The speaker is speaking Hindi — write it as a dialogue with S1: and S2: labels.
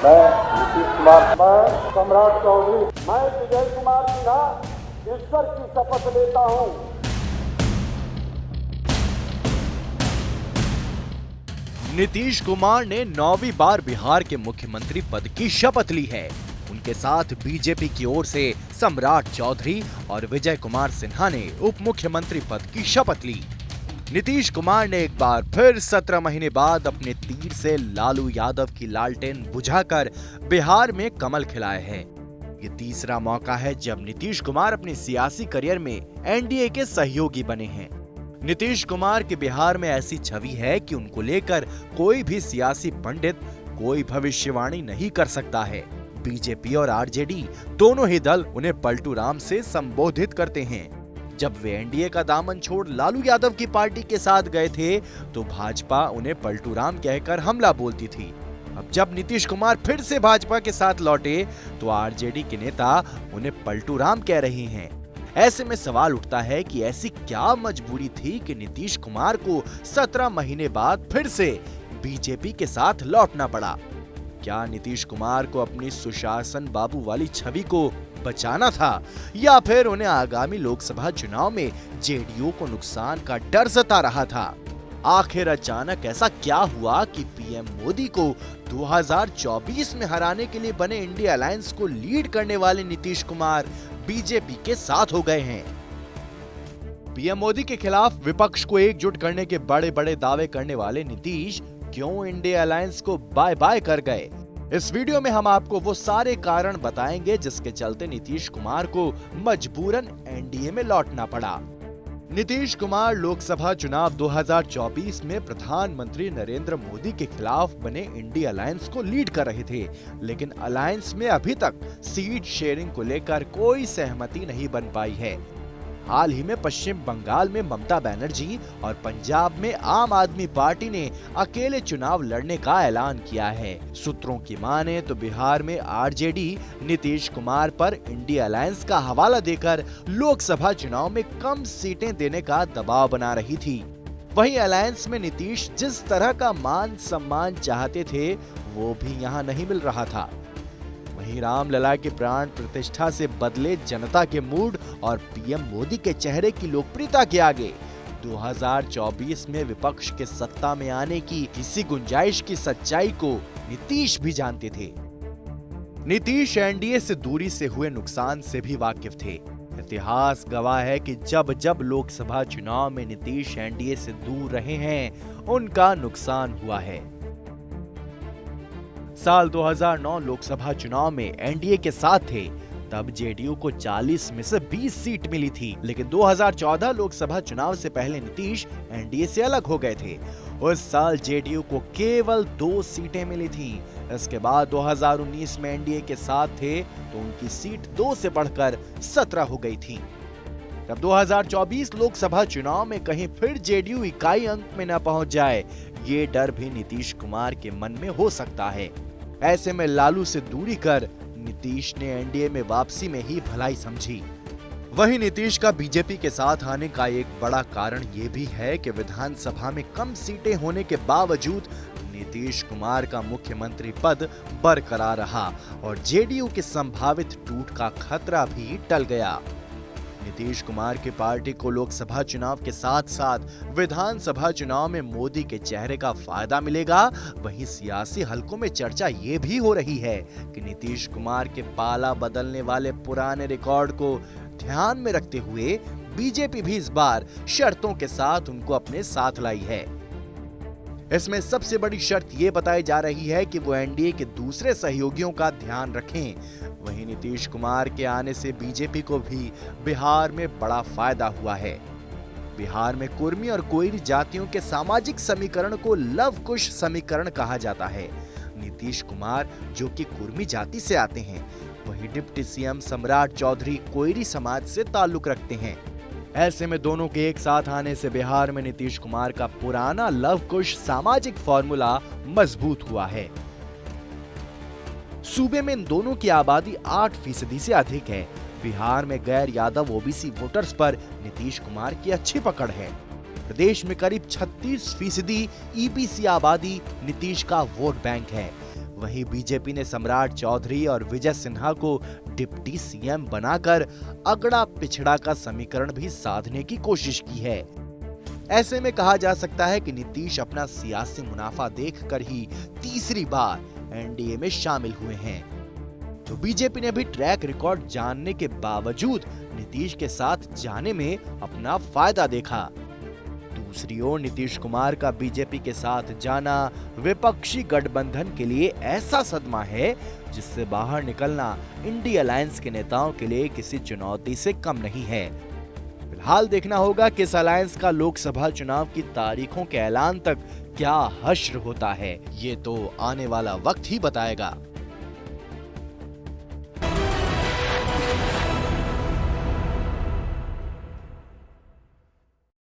S1: मैं नीतीश कुमार, मैं सम्राट चौधरी, मैं विजय कुमार सिन्हा ईश्वर की शपथ लेता हूँ।
S2: नीतीश कुमार ने 9वीं बार बिहार के मुख्यमंत्री पद की शपथ ली है। उनके साथ बीजेपी की ओर से सम्राट चौधरी और विजय कुमार सिन्हा ने उप मुख्यमंत्री पद की शपथ ली। नीतीश कुमार ने एक बार फिर 17 महीने बाद अपने तीर से लालू यादव की लालटेन बुझाकर बिहार में कमल खिलाए हैं। ये तीसरा मौका है जब नीतीश कुमार अपने सियासी करियर में एनडीए के सहयोगी बने हैं। नीतीश कुमार के बिहार में ऐसी छवि है कि उनको लेकर कोई भी सियासी पंडित कोई भविष्यवाणी नहीं कर सकता है। बीजेपी और आरजेडी दोनों ही दल उन्हें पलटू राम से संबोधित करते हैं। जब वे एनडीए का दामन छोड़ लालू यादव की पार्टी के साथ गए थे तो भाजपा उन्हें पलटू राम कहकर हमला बोलती थी। अब जब नीतीश कुमार फिर से भाजपा के साथ लौटे तो आरजेडी के नेता उन्हें पलटू राम कह रहे हैं। ऐसे में सवाल उठता है कि ऐसी क्या मजबूरी थी कि नीतीश कुमार को 17 महीने बाद फिर से बीजेपी के साथ लौटना पड़ा। क्या नीतीश कुमार को अपनी सुशासन बाबू वाली छवि को बचाना था या फिर उन्हें आगामी लोकसभा चुनाव में जेडीयू को नुकसान का डर सता रहा था? आखिर अचानक ऐसा क्या हुआ कि पीएम मोदी को 2024 में हराने के लिए बने इंडिया अलायंस को लीड करने वाले नीतीश कुमार बीजेपी के साथ हो गए हैं? पीएम मोदी के खिलाफ विपक्ष को एकजुट करने के बड़े बड़े दावे करने वाले नीतीश क्यों इंडिया अलायंस को बाय बाय कर गए? इस वीडियो में हम आपको वो सारे कारण बताएंगे जिसके चलते नीतीश कुमार को मजबूरन एनडीए में लौटना पड़ा। नीतीश कुमार लोकसभा चुनाव 2024 में प्रधानमंत्री नरेंद्र मोदी के खिलाफ बने इंडिया अलायंस को लीड कर रहे थे, लेकिन अलायंस में अभी तक सीट शेयरिंग को लेकर कोई सहमति नहीं बन पाई है। हाल ही में पश्चिम बंगाल में ममता बनर्जी और पंजाब में आम आदमी पार्टी ने अकेले चुनाव लड़ने का ऐलान किया है। सूत्रों की माने तो बिहार में आरजेडी नीतीश कुमार पर इंडिया अलायंस का हवाला देकर लोकसभा चुनाव में कम सीटें देने का दबाव बना रही थी। वहीं अलायंस में नीतीश जिस तरह का मान सम्मान चाहते थे वो भी यहाँ नहीं मिल रहा था। वहीं रामलला की प्राण प्रतिष्ठा से बदले जनता के मूड और पीएम मोदी के चेहरे की लोकप्रियता के आगे 2024 में विपक्ष के सत्ता में आने की किसी गुंजाइश की सच्चाई को नीतीश भी जानते थे। नीतीश एनडीए से दूरी से हुए नुकसान से भी वाकिफ थे। इतिहास गवाह है कि जब जब लोकसभा चुनाव में नीतीश एनडीए से दूर रहे हैं उनका नुकसान हुआ है। साल 2009 लोकसभा चुनाव में एनडीए के साथ थे, तब जेडीयू को 40 में से 20 सीट मिली थी, लेकिन 2014 लोकसभा चुनाव से पहले नीतीश एनडीए से अलग हो गए थे। उस साल जेडीयू को केवल 2 सीटें मिली थीं। इसके बाद 2019 में एनडीए के साथ थे तो उनकी सीट 2 से बढ़कर 17 हो गई थी। तब 2024 लोकसभा चुनाव में कहीं फिर जेडीयू इकाई अंक में न पहुंच जाए, ये डर भी नीतीश कुमार के मन में हो सकता है। ऐसे में लालू से दूरी कर नीतीश ने एनडीए में वापसी में ही भलाई समझी। वहीं नीतीश का बीजेपी के साथ आने का एक बड़ा कारण ये भी है कि विधानसभा में कम सीटें होने के बावजूद नीतीश कुमार का मुख्यमंत्री पद बरकरार रहा और जेडीयू के संभावित टूट का खतरा भी टल गया। नीतीश कुमार की पार्टी को लोकसभा चुनाव के साथ साथ विधानसभा चुनाव में मोदी के चेहरे का फायदा मिलेगा। वहीं सियासी हलकों में चर्चा ये भी हो रही है कि नीतीश कुमार के पाला बदलने वाले पुराने रिकॉर्ड को ध्यान में रखते हुए बीजेपी भी इस बार शर्तों के साथ उनको अपने साथ लाई है। इसमें सबसे बड़ी शर्त ये बताई जा रही है कि वो एनडीए के दूसरे सहयोगियों का ध्यान रखें। वहीं नीतीश कुमार के आने से बीजेपी को भी बिहार में बड़ा फायदा हुआ है। बिहार में कुर्मी और कोयरी जातियों के सामाजिक समीकरण को लव कुश समीकरण कहा जाता है। नीतीश कुमार जो कि कुर्मी जाति से आते हैं, वहीं डिप्टी सीएम सम्राट चौधरी कोयरी समाज से ताल्लुक रखते हैं। ऐसे में दोनों के एक साथ आने से बिहार में नीतीश कुमार का पुराना लव कुश सामाजिक फॉर्मूला मजबूत हुआ है। सूबे में इन दोनों की आबादी 8% से अधिक है। बिहार में गैर यादव ओबीसी वोटर्स पर नीतीश कुमार की अच्छी पकड़ है। प्रदेश में करीब 36% ईबीसी आबादी नीतीश का वोट बैंक है। वहीं बीजेपी ने सम्राट चौधरी और विजय सिन्हा को डिप्टी सीएम बनाकर अगड़ा पिछड़ा का समीकरण भी साधने की कोशिश की है। ऐसे में कहा जा सकता है कि नीतीश अपना सियासी मुनाफा देखकर ही तीसरी बार एनडीए में शामिल हुए हैं। तो बीजेपी ने भी ट्रैक रिकॉर्ड जानने के बावजूद नीतीश के साथ जाने में अपना फायदा देखा। दूसरी ओर नीतीश कुमार का बीजेपी के साथ जाना विपक्षी गठबंधन के लिए ऐसा सदमा है जिससे बाहर निकलना इंडी अलायंस के नेताओं के लिए किसी चुनौती से कम नहीं है। फिलहाल देखना होगा कि इस अलायंस का लोकसभा चुनाव की तारीखों के ऐलान तक क्या हश्र होता है, ये तो आने वाला वक्त ही बताएगा।